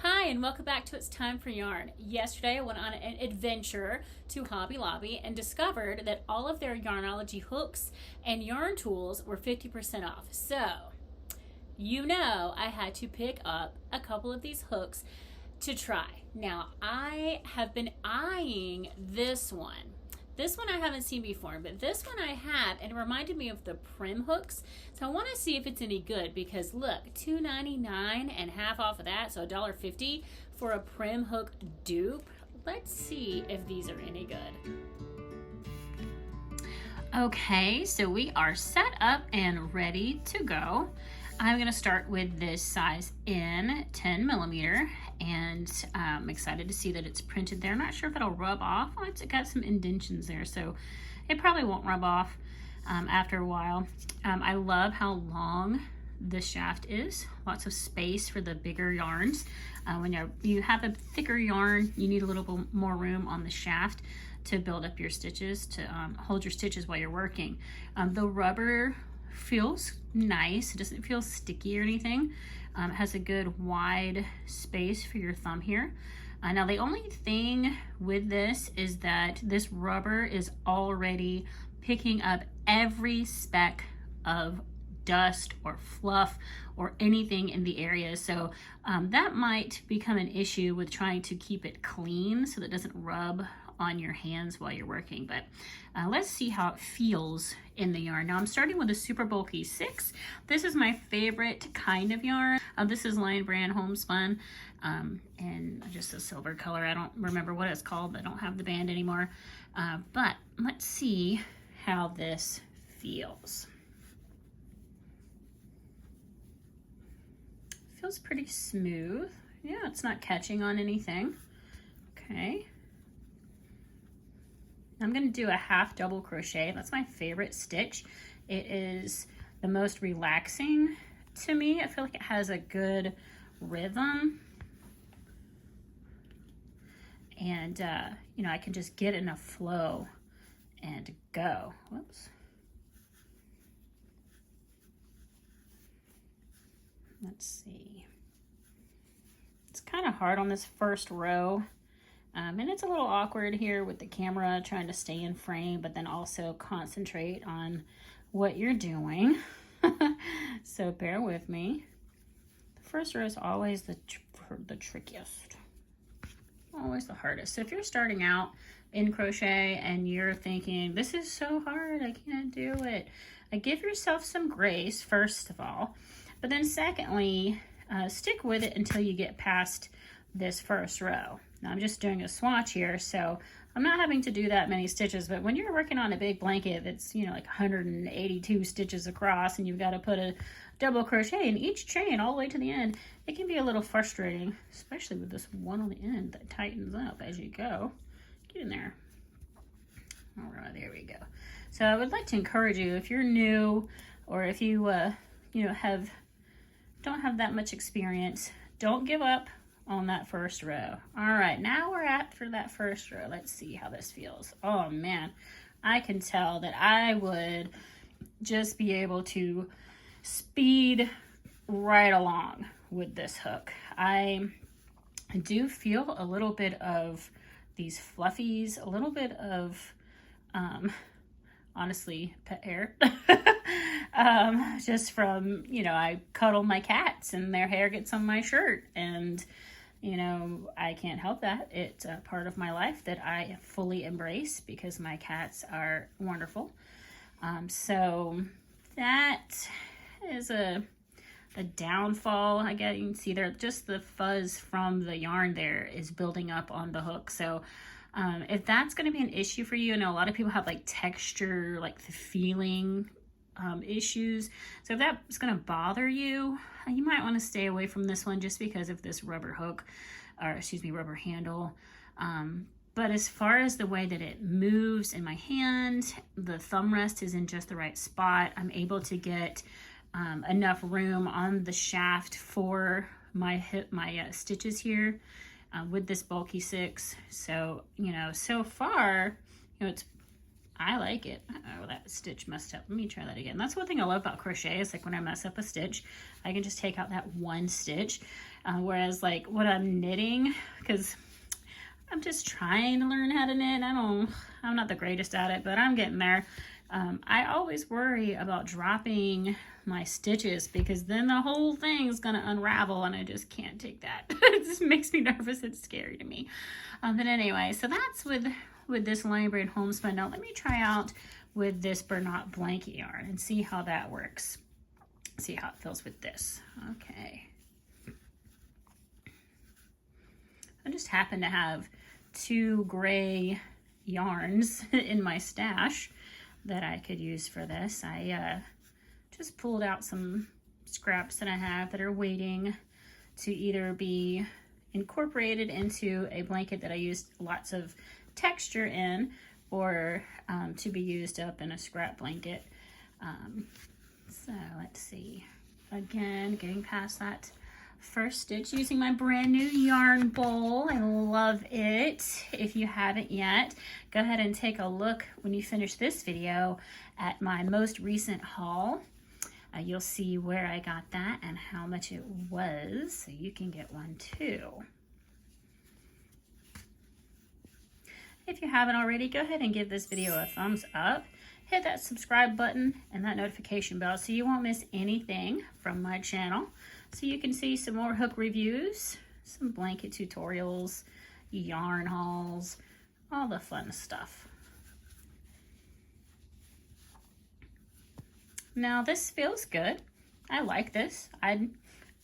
Hi, and welcome back to It's Time for Yarn. Yesterday I went on an adventure to Hobby Lobby and discovered that all of their Yarnology hooks and yarn tools were 50% off. So, I had to pick up a couple of these hooks to try. Now, I have been eyeing this one. This one I haven't seen before, but this one I have, and it reminded me of the Prim hooks. So I want to see if it's any good because look, $2.99 and half off of that, so $1.50 for a Prim hook dupe. Let's see if these are any good. Okay, so we are set up and ready to go. I'm gonna start with this size N 10 millimeter, and I'm excited to see that it's printed there. I'm not sure if it'll rub off. Oh, it's got some indentions there, so it probably won't rub off after a while. I love how long this shaft is. Lots of space for the bigger yarns. When you have a thicker yarn, you need a little bit more room on the shaft to build up your stitches, to hold your stitches while you're working. The rubber feels nice. It doesn't feel sticky or anything. It has a good wide space for your thumb here. Now the only thing with this is that this rubber is already picking up every speck of dust or fluff or anything in the area, so that might become an issue with trying to keep it clean so that it doesn't rub on your hands while you're working. But let's see how it feels in the yarn. Now I'm starting with a super bulky 6. This is my favorite kind of yarn. This is Lion Brand Homespun, and just a silver color. I don't remember what it's called. I don't have the band anymore, but let's see how this feels. Feels pretty smooth. Yeah, it's not catching on anything. Okay. I'm going to do a half double crochet. That's my favorite stitch. It is the most relaxing to me. I feel like it has a good rhythm. And, I can just get in a flow and go. Whoops. Let's see. It's kind of hard on this first row. And it's a little awkward here with the camera trying to stay in frame, but then also concentrate on what you're doing. So bear with me. The first row is always the trickiest. Always the hardest. So if you're starting out in crochet and you're thinking, this is so hard, I can't do it, give yourself some grace, first of all. But then secondly, stick with it until you get past this first row. Now I'm just doing a swatch here, so I'm not having to do that many stitches, but when you're working on a big blanket that's, like 182 stitches across, and you've got to put a double crochet in each chain all the way to the end, it can be a little frustrating, especially with this one on the end that tightens up as you go. Get in there. All right, there we go. So I would like to encourage you, if you're new, or if you, don't have that much experience, don't give up on that first row. All right, now we're at for that first row. Let's see how this feels. Oh man, I can tell that I would just be able to speed right along with this hook. I do feel a little bit of these fluffies, a little bit of honestly pet hair. Just from, I cuddle my cats and their hair gets on my shirt, and I can't help that. It's a part of my life that I fully embrace because my cats are wonderful. So that is a downfall. I guess you can see there, just the fuzz from the yarn there is building up on the hook. So if that's going to be an issue for you, I know a lot of people have like texture, like the feeling issues. So if that's going to bother you, you might want to stay away from this one just because of this rubber hook, or excuse me, rubber handle. But as far as the way that it moves in my hand, the thumb rest is in just the right spot. I'm able to get enough room on the shaft for my stitches here with this bulky 6. So, so far, I like it. Uh-oh, that stitch messed up. Let me try that again. That's one thing I love about crochet is like when I mess up a stitch, I can just take out that one stitch. Whereas like when I'm knitting, because I'm just trying to learn how to knit. I'm not the greatest at it, but I'm getting there. I always worry about dropping my stitches because then the whole thing's gonna unravel and I just can't take that. It just makes me nervous. It's scary to me. But anyway, so that's with this Lion Brand Homespun. Now let me try out with this Bernat blanket yarn and see how that works. See how it feels with this. Okay. I just happen to have 2 gray yarns in my stash that I could use for this. I just pulled out some scraps that I have that are waiting to either be incorporated into a blanket that I used lots of texture in, or to be used up in a scrap blanket. So let's see. Again, getting past that first stitch using my brand new yarn bowl. I love it. If you haven't yet, go ahead and take a look when you finish this video at my most recent haul. You'll see where I got that and how much it was, so you can get one too. If you haven't already, go ahead and give this video a thumbs up. Hit that subscribe button and that notification bell so you won't miss anything from my channel. So you can see some more hook reviews, some blanket tutorials, yarn hauls, all the fun stuff. Now this feels good. I like this.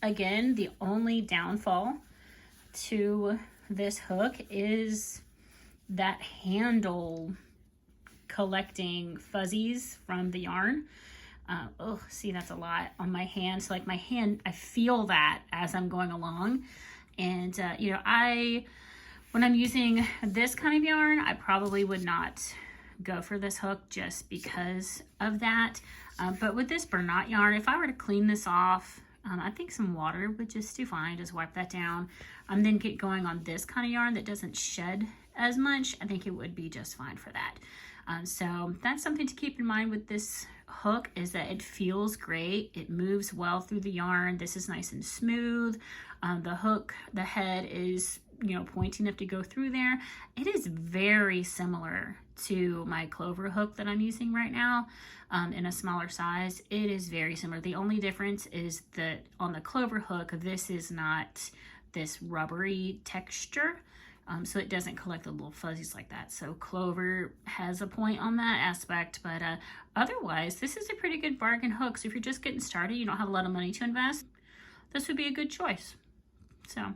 Again, the only downfall to this hook is that handle collecting fuzzies from the yarn. Oh, see, that's a lot on my hand. So like my hand, I feel that as I'm going along. And you know, when I'm using this kind of yarn, I probably would not go for this hook just because of that. But with this Bernat yarn, if I were to clean this off, I think some water would just do fine. Just wipe that down. Then get going on this kind of yarn that doesn't shed as much. I think it would be just fine for that. So that's something to keep in mind with this hook, is that it feels great. It moves well through the yarn. This is nice and smooth. The hook, the head is, you know, pointy enough to go through there. It is very similar to my Clover hook that I'm using right now in a smaller size. It is very similar. The only difference is that on the Clover hook, this is not this rubbery texture. So it doesn't collect the little fuzzies like that. So Clover has a point on that aspect, but otherwise, this is a pretty good bargain hook. So if you're just getting started, you don't have a lot of money to invest, this would be a good choice. So, all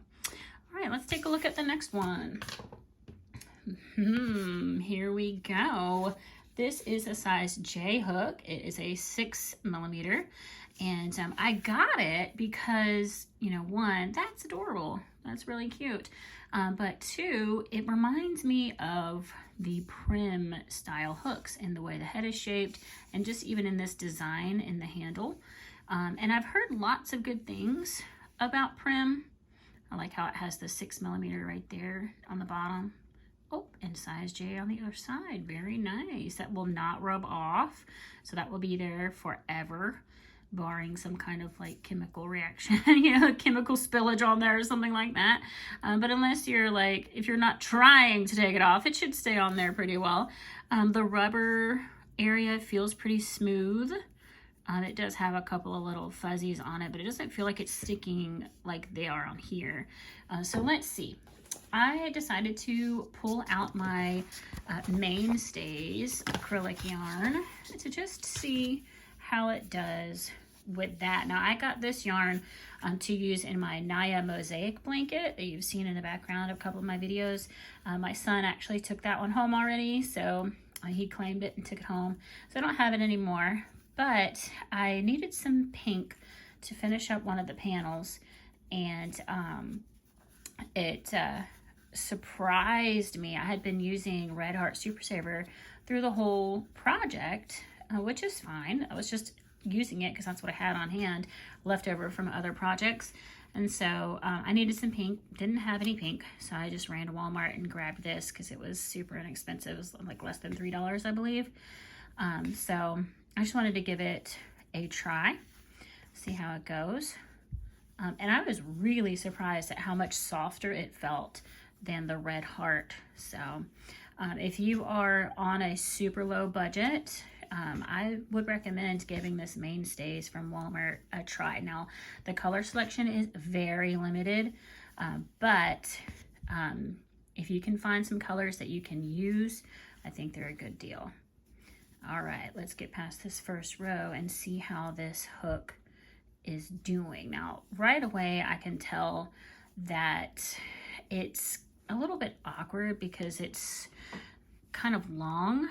right, let's take a look at the next one. Here we go. This is a size J hook. It is a 6mm, and I got it because, you know, one, that's adorable. That's really cute. But two, it reminds me of the Prim style hooks in the way the head is shaped, and just even in this design in the handle. And I've heard lots of good things about Prim. I like how it has the 6mm right there on the bottom. Oh, and size J on the other side. Very nice. That will not rub off. So that will be there forever, barring some kind of like chemical reaction, you know, chemical spillage on there or something like that. But unless you're like, if you're not trying to take it off, it should stay on there pretty well. The rubber area feels pretty smooth. It does have a couple of little fuzzies on it, but it doesn't feel like it's sticking like they are on here. So let's see. I decided to pull out my Mainstays acrylic yarn to just see how it does with that. Now I got this yarn to use in my Naya mosaic blanket that you've seen in the background of a couple of my videos. My son actually took that one home already, so he claimed it and took it home. So I don't have it anymore, but I needed some pink to finish up one of the panels, and it surprised me. I had been using Red Heart Super Saver through the whole project, which is fine. I was just using it because that's what I had on hand, left over from other projects. And so I needed some pink, didn't have any pink. So I just ran to Walmart and grabbed this because it was super inexpensive. It was like less than $3, I believe. So I just wanted to give it a try, see how it goes. And I was really surprised at how much softer it felt than the Red Heart. So if you are on a super low budget, I would recommend giving this Mainstays from Walmart a try. Now, the color selection is very limited, but if you can find some colors that you can use, I think they're a good deal. All right, let's get past this first row and see how this hook is doing. Now, right away, I can tell that it's a little bit awkward because it's kind of long.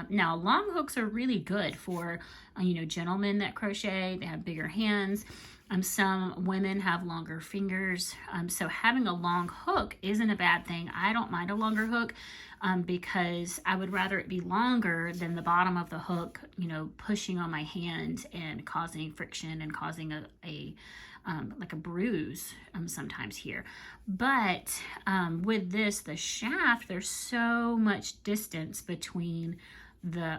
Now, long hooks are really good for, gentlemen that crochet. They have bigger hands. Some women have longer fingers. So having a long hook isn't a bad thing. I don't mind a longer hook because I would rather it be longer than the bottom of the hook, pushing on my hand and causing friction and causing like a bruise sometimes here. But with this, the shaft, there's so much distance between the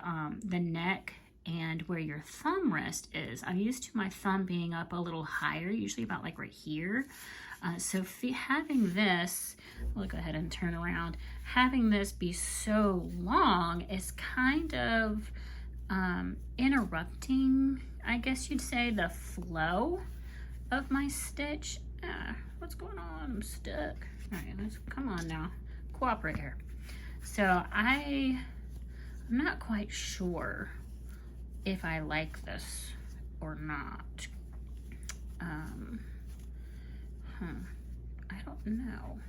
neck and where your thumb rest is. I'm used to my thumb being up a little higher, usually about like right here. So having this, we'll go ahead and turn around, having this be so long is kind of interrupting, I guess you'd say, the flow of my stitch. What's going on? I'm stuck. All right, come on now, cooperate here. So I'm not quite sure if I like this or not. I don't know.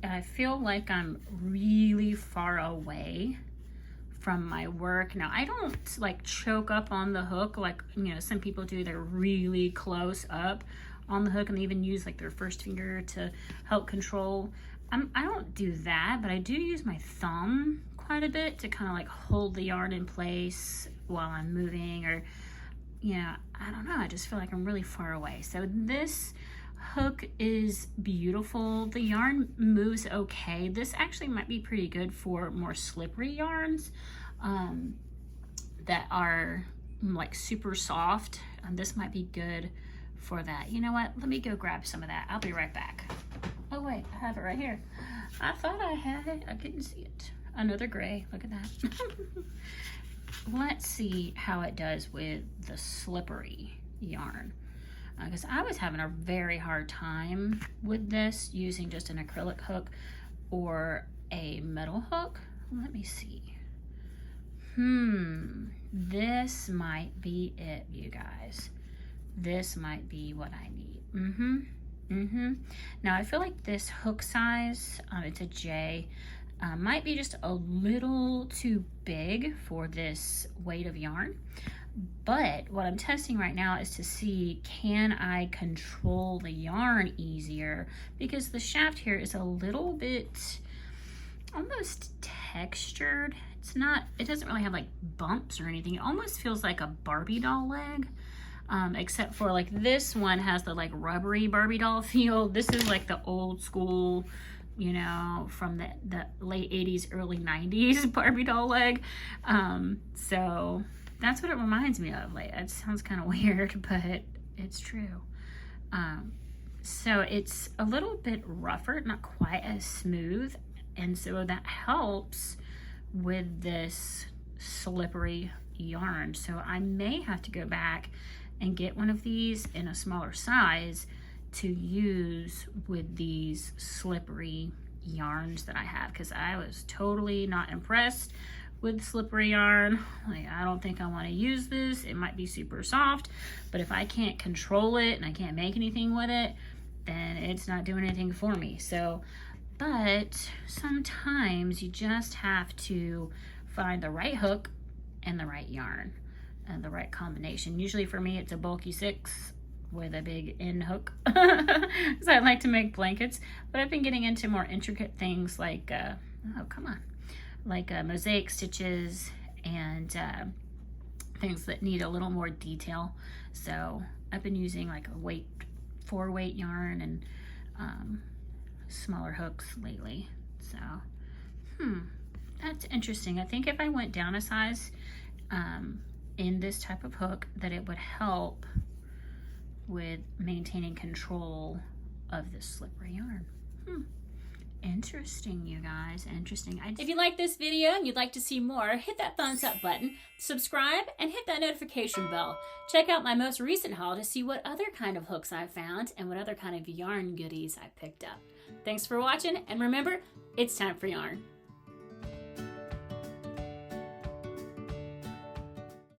I feel like I'm really far away from my work. Now, I don't like choke up on the hook like, some people do. They're really close up on the hook and they even use like their first finger to help control. I don't do that, but I do use my thumb quite a bit to kind of like hold the yarn in place while I'm moving, or I don't know, I just feel like I'm really far away. So this hook is beautiful. The yarn moves okay. This actually might be pretty good for more slippery yarns that are like super soft. This might be good for that. You know what, let me go grab some of that. I'll be right back. Oh wait, I have it right here. I thought I had it, I couldn't see it. Another gray, look at that. Let's see how it does with the slippery yarn. Because I was having a very hard time with this using just an acrylic hook or a metal hook. Let me see. This might be it, you guys. This might be what I need. Now I feel like this hook size, it's a J, might be just a little too big for this weight of yarn. But what I'm testing right now is to see, can I control the yarn easier? Because the shaft here is a little bit almost textured. It doesn't really have like bumps or anything. It almost feels like a Barbie doll leg. Except for like this one has the like rubbery Barbie doll feel. This is like the old school, from the late 80s, early 90s Barbie doll leg. So that's what it reminds me of. Like, it sounds kind of weird, but it's true. So it's a little bit rougher, not quite as smooth. And so that helps with this slippery yarn. So I may have to go back and get one of these in a smaller size to use with these slippery yarns that I have, because I was totally not impressed with slippery yarn. Like, I don't think I want to use this. It might be super soft, but if I can't control it and I can't make anything with it, then it's not doing anything for me. So, but sometimes you just have to find the right hook and the right yarn and the right combination. Usually for me, it's a bulky 6 with a big end hook. So I like to make blankets, but I've been getting into more intricate things like, like mosaic stitches and things that need a little more detail. So I've been using like a 4-weight yarn and smaller hooks lately. So, that's interesting. I think if I went down a size in this type of hook, that it would help with maintaining control of this slippery yarn. Interesting, you guys, interesting. If you like this video and you'd like to see more, hit that thumbs up button, subscribe, and hit that notification bell. Check out my most recent haul to see what other kind of hooks I found and what other kind of yarn goodies I picked up. Thanks for watching, and remember, it's time for yarn.